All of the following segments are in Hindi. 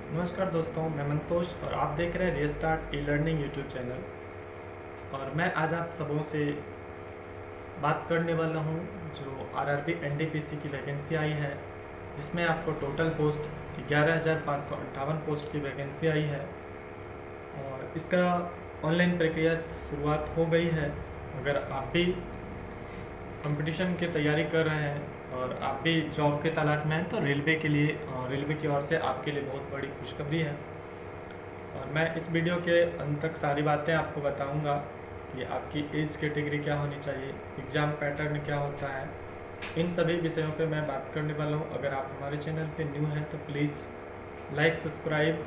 नमस्कार दोस्तों, मैं मंतोष और आप देख रहे हैं restart e learning YouTube channel. और मैं आज आप सबों से बात करने वाला हूं जो आरआरबी एनटीपीसी की वैकेंसी आई है, जिसमें आपको टोटल पोस्ट 11,558 पोस्ट की वैकेंसी आई है। और इसका ऑनलाइन प्रक्रिया शुरुआत हो गई है। अगर आप भी कंपटीशन की तैयारी कर रहे हैं और आप भी जॉब के तलाश में हैं तो रेलवे की ओर से आपके लिए बहुत बड़ी खुशखबरी है। और मैं इस वीडियो के अंत तक सारी बातें आपको बताऊंगा कि आपकी एज कैटेगरी क्या होनी चाहिए, एग्ज़ाम पैटर्न क्या होता है, इन सभी विषयों पे मैं बात करने वाला हूँ। अगर आप हमारे चैनल पे न्यू हैं तो प्लीज़ लाइक, सब्सक्राइब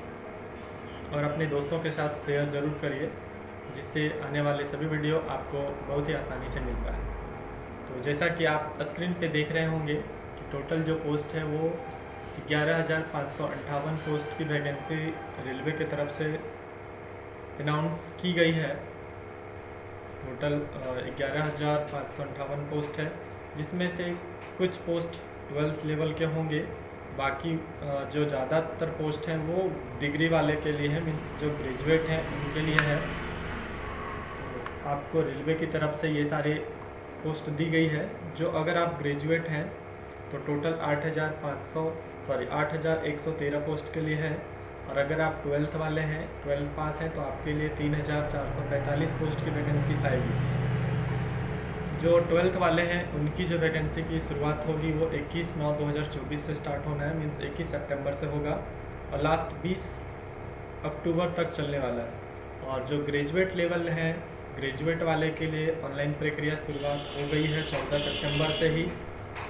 और अपने दोस्तों के साथ शेयर ज़रूर करिए, जिससे आने वाले सभी वीडियो आपको बहुत ही आसानी से मिल पाए। तो जैसा कि आप स्क्रीन पे देख रहे होंगे कि टोटल जो पोस्ट है वो 11,558 पोस्ट की वैकेंसी रेलवे की तरफ से अनाउंस की गई है। टोटल 11,558 पोस्ट है, जिसमें से कुछ पोस्ट 12th लेवल के होंगे। बाकी जो ज़्यादातर पोस्ट हैं वो डिग्री वाले के लिए है, मीन्स जो ग्रेजुएट हैं उनके लिए है। तो आपको रेलवे की तरफ से ये सारे पोस्ट दी गई है। जो अगर आप ग्रेजुएट हैं तो टोटल 8,113 पोस्ट के लिए है। और अगर आप 12th वाले हैं, 12th पास हैं, तो आपके लिए 3,445 पोस्ट की वैकेंसी आएगी। जो 12th वाले हैं उनकी जो वैकेंसी की शुरुआत होगी वो 21/9/2024 से स्टार्ट होना है, मीन्स 21 सितंबर से होगा और लास्ट 20 अक्टूबर तक चलने वाला है। और जो ग्रेजुएट लेवल हैं, ग्रेजुएट वाले के लिए ऑनलाइन प्रक्रिया शुरुआत हो गई है 14 सितंबर से ही।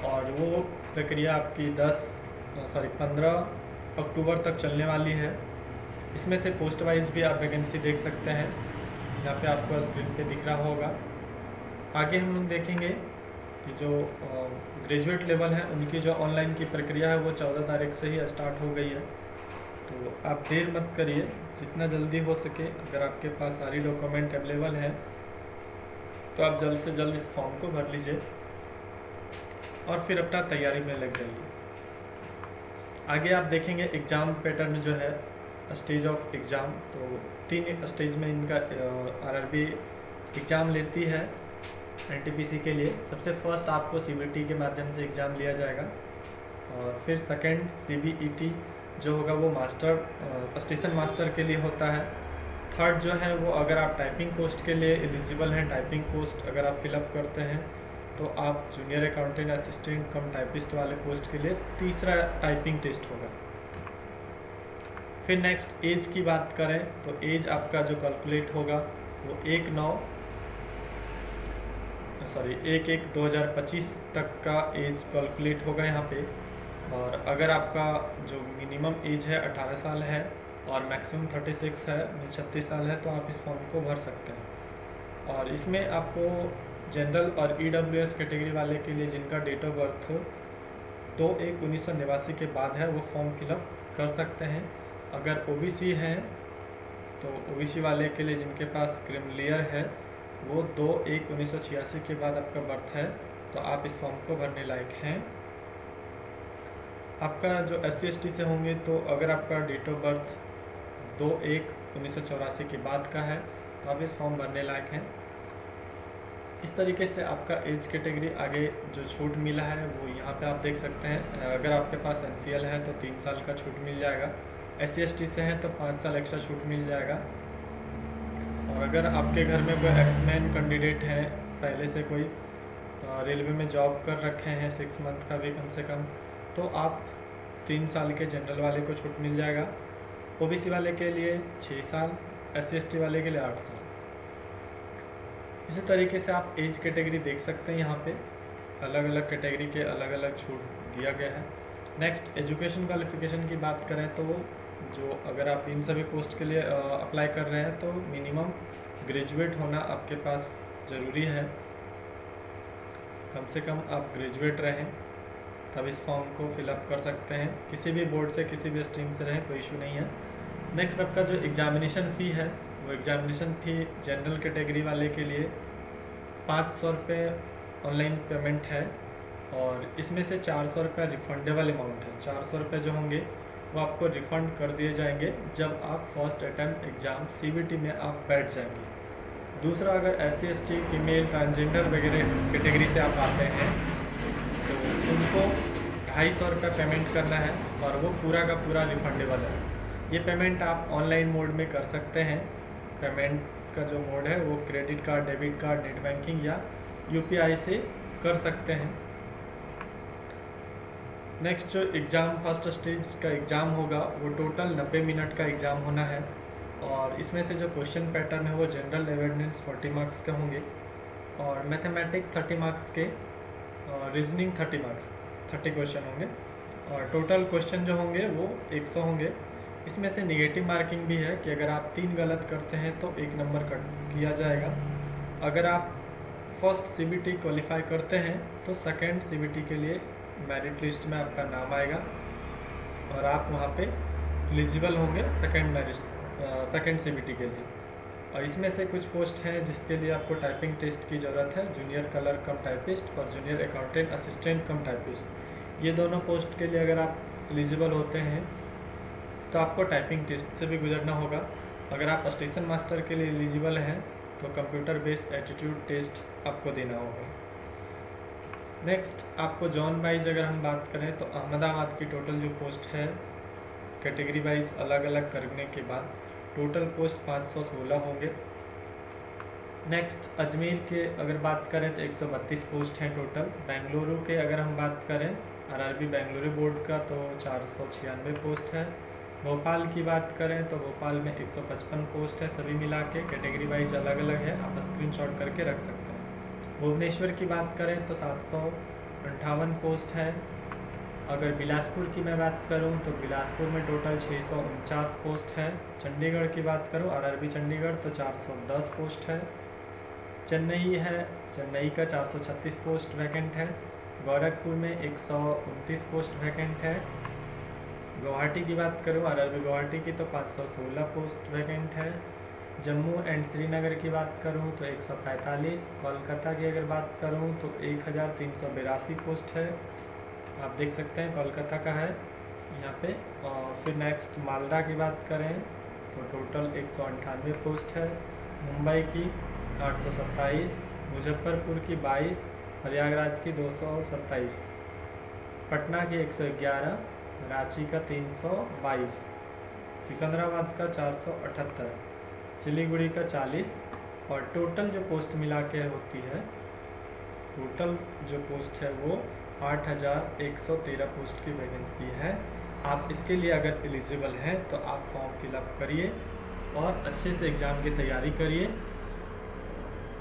और वो प्रक्रिया आपकी 15 अक्टूबर तक चलने वाली है। इसमें से पोस्ट वाइज भी आप वैकेंसी देख सकते हैं, यहाँ पे आपको स्क्रीन पे दिख रहा होगा। आगे हम लोग देखेंगे कि जो ग्रेजुएट लेवल है उनकी जो ऑनलाइन की प्रक्रिया है वो 14 तारीख से ही स्टार्ट हो गई है। तो आप देर मत करिए, जितना जल्दी हो सके अगर आपके पास सारी डॉक्यूमेंट अवेलेबल हैं तो आप जल्द से जल्द इस फॉर्म को भर लीजिए और फिर अपना तैयारी में लग जाइए। आगे आप देखेंगे एग्ज़ाम पैटर्न जो है, स्टेज ऑफ एग्ज़ाम। तो 3 स्टेज में इनका आरआरबी एग्ज़ाम लेती है एनटीपीसी के लिए। सबसे फर्स्ट आपको सीबीटी के माध्यम से एग्ज़ाम लिया जाएगा और फिर सेकंड सीबीईटी जो होगा वो स्टेशन मास्टर के लिए होता है। थर्ड जो है वो अगर आप टाइपिंग पोस्ट के लिए एलिजिबल हैं, टाइपिंग पोस्ट अगर आप फिलअप करते हैं तो आप जूनियर अकाउंटेंट असिस्टेंट कम टाइपिस्ट वाले पोस्ट के लिए तीसरा टाइपिंग टेस्ट होगा। फिर नेक्स्ट एज की बात करें तो एज आपका जो कैलकुलेट होगा वो 1/1/2025 तक का एज कैलकुलेट होगा यहाँ पे। और अगर आपका जो मिनिमम एज है 18 साल है और मैक्सिमम 36 है, 36 साल है, तो आप इस फॉर्म को भर सकते हैं। और इसमें आपको जनरल और ईडब्ल्यूएस कैटेगरी वाले के लिए जिनका डेट ऑफ बर्थ 2/1/1989 के बाद है वो फॉर्म फिलअप कर सकते हैं। अगर ओबीसी हैं तो ओबीसी वाले के लिए जिनके पास क्रिमिलियर है वो 2/1/1986 के बाद आपका बर्थ है तो आप इस फॉर्म को भरने लायक हैं। आपका जो SC/ST से होंगे तो अगर आपका डेट ऑफ बर्थ 2/1/1984 के बाद का है तो आप इस फॉर्म भरने लायक हैं। इस तरीके से आपका एज कैटेगरी आगे जो छूट मिला है वो यहाँ पे आप देख सकते हैं। अगर आपके पास NCL है तो 3 साल का छूट मिल जाएगा, SC/ST से हैं तो 5 साल एक्स्ट्रा छूट मिल जाएगा। और अगर आपके घर में कोई एक्समैन कैंडिडेट हैं, पहले से कोई रेलवे में जॉब कर रखे हैं 6 मंथ का भी कम से कम, तो आप 3 साल के जनरल वाले को छूट मिल जाएगा। ओबीसी वाले के लिए 6 साल, SC/ST वाले के लिए 8 साल। इसी तरीके से आप एज कैटेगरी देख सकते हैं, यहाँ पे अलग अलग कैटेगरी के अलग अलग छूट दिया गया है। नेक्स्ट एजुकेशन क्वालिफिकेशन की बात करें तो जो अगर आप इन सभी पोस्ट के लिए अप्लाई कर रहे हैं तो मिनिमम ग्रेजुएट होना आपके पास ज़रूरी है, कम से कम आप ग्रेजुएट रहें तब इस फॉर्म को फिलअप कर सकते हैं। किसी भी बोर्ड से, किसी भी स्ट्रीम से रहें, कोई इशू नहीं है। नेक्स्ट आपका जो एग्ज़ामिनेशन फ़ी है वो एग्ज़ामिनेशन फ़ी जनरल कैटेगरी वाले के लिए 500 रुपये ऑनलाइन पेमेंट है और इसमें से 400 रुपये रिफंडेबल अमाउंट है। 400 रुपये जो होंगे वो आपको रिफ़ंड कर दिए जाएंगे जब आप फर्स्ट अटैम्प्ट एग्ज़ाम CBT में आप बैठ जाएंगे। दूसरा, अगर SC ST फीमेल ट्रांसजेंडर वगैरह कैटेगरी से आप आते हैं तो उनको 250 रुपये पेमेंट करना है और वो पूरा का पूरा रिफंडेबल है। ये पेमेंट आप ऑनलाइन मोड में कर सकते हैं। पेमेंट का जो मोड है वो credit card, debit card, net banking या UPI से कर सकते हैं। नेक्स्ट, जो एग्ज़ाम फर्स्ट स्टेज का एग्ज़ाम होगा वो टोटल 90 मिनट का एग्ज़ाम होना है और इसमें से जो क्वेश्चन पैटर्न है वो जनरल अवेयरनेस 40 मार्क्स के होंगे और मैथमेटिक्स 30 मार्क्स के और रीजनिंग 30 मार्क्स 30 क्वेश्चन होंगे और टोटल क्वेश्चन जो होंगे वो 100 होंगे। इसमें से नेगेटिव मार्किंग भी है कि अगर आप 3 गलत करते हैं तो 1 नंबर कट किया जाएगा। अगर आप फर्स्ट CBT क्वालिफाई करते हैं तो सेकंड CBT के लिए मेरिट लिस्ट में आपका नाम आएगा और आप वहाँ पे एलिजिबल होंगे सेकंड CBT के लिए। और इसमें से कुछ पोस्ट हैं जिसके लिए आपको टाइपिंग टेस्ट की ज़रूरत है, जूनियर कलर कम टाइपिस्ट और जूनियर अकाउंटेंट असिस्टेंट कम टाइपिस्ट। ये दोनों पोस्ट के लिए अगर आप एलिजिबल होते हैं तो आपको टाइपिंग टेस्ट से भी गुजरना होगा। अगर आप स्टेशन मास्टर के लिए एलिजिबल हैं तो कंप्यूटर बेस्ड एप्टीट्यूड टेस्ट आपको देना होगा। नेक्स्ट, आपको जोन वाइज अगर हम बात करें तो अहमदाबाद की टोटल जो पोस्ट है कैटेगरी वाइज अलग अलग करने के बाद टोटल पोस्ट 516 होंगे। नेक्स्ट, अजमेर के अगर बात करें तो 132 पोस्ट हैं टोटल। बेंगलुरु के अगर हम बात करें RRB बेंगलुरु बोर्ड का तो 496 पोस्ट है। भोपाल की बात करें तो भोपाल में 155 पोस्ट है। सभी मिला के कैटेगरी वाइज अलग अलग है, आप स्क्रीनशॉट करके रख सकते हैं। भुवनेश्वर की बात करें तो 758 पोस्ट है। अगर बिलासपुर की मैं बात करूं तो बिलासपुर में टोटल 649 पोस्ट है। चंडीगढ़ की बात करूं RRB चंडीगढ़ तो 410 पोस्ट है। चेन्नई है, चेन्नई का 436 पोस्ट वैकेंट है। गोरखपुर में 129 पोस्ट वैकेंट है। गुवाहाटी की बात करूं RRB गुवाहाटी की तो 516 पोस्ट वैकेंट है। जम्मू एंड श्रीनगर की बात करूं तो 145। कोलकाता की अगर बात करूं तो 1382 पोस्ट है। आप देख सकते हैं कोलकाता का है यहाँ पे। और फिर नेक्स्ट मालदा की बात करें तो टोटल 198 पोस्ट है। मुंबई की 827, मुजफ्फरपुर की 22, प्रयागराज की 227, पटना की 111, रांची का 322, सिकंदराबाद का 478, सिलीगुड़ी का 40 और टोटल जो पोस्ट मिला के होती है, टोटल जो पोस्ट है वो 8113 पोस्ट की वैकेंसी है। आप इसके लिए अगर एलिजिबल हैं तो आप फॉर्म फिलअप करिए और अच्छे से एग्ज़ाम की तैयारी करिए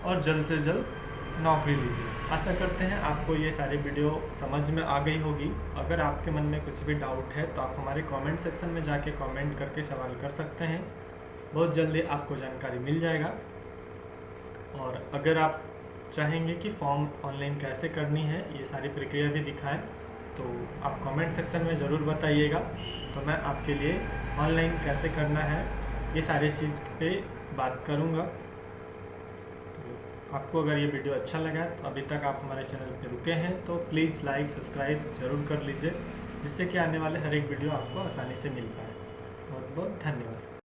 और जल्द से जल्द नौकरी लीजिए। आशा करते हैं आपको ये सारी वीडियो समझ में आ गई होगी। अगर आपके मन में कुछ भी डाउट है तो आप हमारे कमेंट सेक्शन में जाके कमेंट करके सवाल कर सकते हैं। बहुत जल्दी आपको जानकारी मिल जाएगा। और अगर आप चाहेंगे कि फॉर्म ऑनलाइन कैसे करनी है, ये सारी प्रक्रिया भी दिखाएं तो आप कमेंट सेक्शन में ज़रूर बताइएगा, तो मैं आपके लिए ऑनलाइन कैसे करना है ये सारी चीज़ पे बात करूँगा। तो आपको अगर ये वीडियो अच्छा लगा तो अभी तक आप हमारे चैनल पे रुके हैं तो प्लीज़ लाइक सब्सक्राइब ज़रूर कर लीजिए, जिससे कि आने वाले हर एक वीडियो आपको आसानी से मिल पाए। बहुत बहुत धन्यवाद।